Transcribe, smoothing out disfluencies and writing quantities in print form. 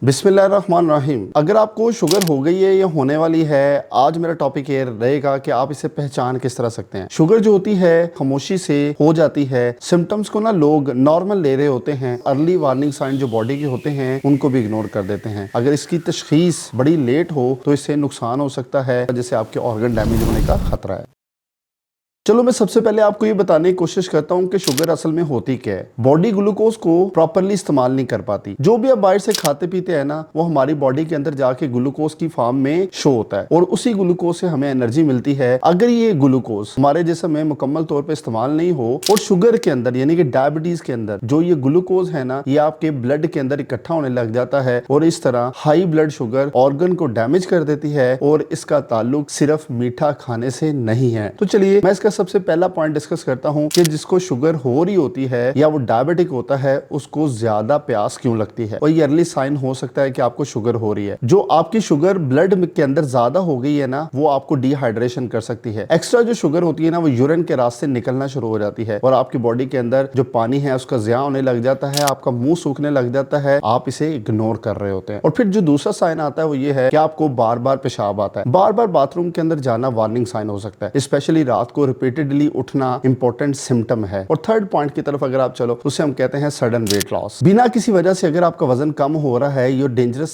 बिस्मिल्लाहिर्रहमानिर्रहीम। अगर आपको शुगर हो गई है या होने वाली है, आज मेरा टॉपिक ये रहेगा कि आप इसे पहचान किस तरह सकते हैं। शुगर जो होती है खामोशी से हो जाती है। सिम्टम्स को ना लोग नॉर्मल ले रहे होते हैं, अर्ली वार्निंग साइन जो बॉडी के होते हैं उनको भी इग्नोर कर देते हैं। अगर इसकी तशखीस बड़ी लेट हो तो इससे नुकसान हो सकता है, जैसे आपके ऑर्गन डैमेज होने का खतरा है। चलो मैं सबसे पहले आपको ये बताने की कोशिश करता हूँ कि शुगर असल में होती क्या है। बॉडी ग्लूकोज को प्रॉपरली इस्तेमाल नहीं कर पाती। जो भी आप बाहर से खाते पीते हैं ना, वो हमारी बॉडी के अंदर जाके ग्लूकोज की फॉर्म में शो होता है और उसी ग्लूकोज से हमें एनर्जी मिलती है। अगर ये ग्लूकोज हमारे जिस्म में मुकम्मल तौर पर इस्तेमाल नहीं हो और शुगर के अंदर यानी कि डायबिटीज के अंदर जो ये ग्लूकोज है ना, ये आपके ब्लड के अंदर इकट्ठा होने लग जाता है और इस तरह हाई ब्लड शुगर ऑर्गन को डैमेज कर देती है। और इसका ताल्लुक सिर्फ मीठा खाने से नहीं है। तो चलिए मैं इसका सबसे पहला पॉइंट डिस्कस करता हूं कि जिसको शुगर हो रही होती है या वो डायबिटिक होता है, उसको ज्यादा प्यास क्यों लगती है। और ये अर्ली साइन हो सकता है कि आपको शुगर हो रही है। जो आपकी शुगर ब्लड के अंदर ज्यादा हो गई है ना, वो आपको डिहाइड्रेशन कर सकती है। एक्स्ट्रा जो शुगर होती है ना, वो यूरिन के रास्ते निकलना शुरू हो जाती है और आपकी बॉडी के अंदर जो पानी है उसका ज़िया होने लग जाता है, आपका मुंह सूखने लग जाता है, आप इसे इग्नोर कर रहे होते हैं। और फिर जो दूसरा साइन आता है वो ये है कि आपको बार बार पेशाब आता है। बार बार बाथरूम के अंदर जाना वार्निंग साइन हो सकता है, स्पेशली रात को रिपीटेडली उठना इंपॉर्टेंट सिम्टम है। और थर्ड पॉइंट की तरफ अगर आप चलो, उसे हम कहते हैं सडन वेट लॉस। बिना किसी वजह से अगर आपका वजन कम हो रहा है, ये डेंजरस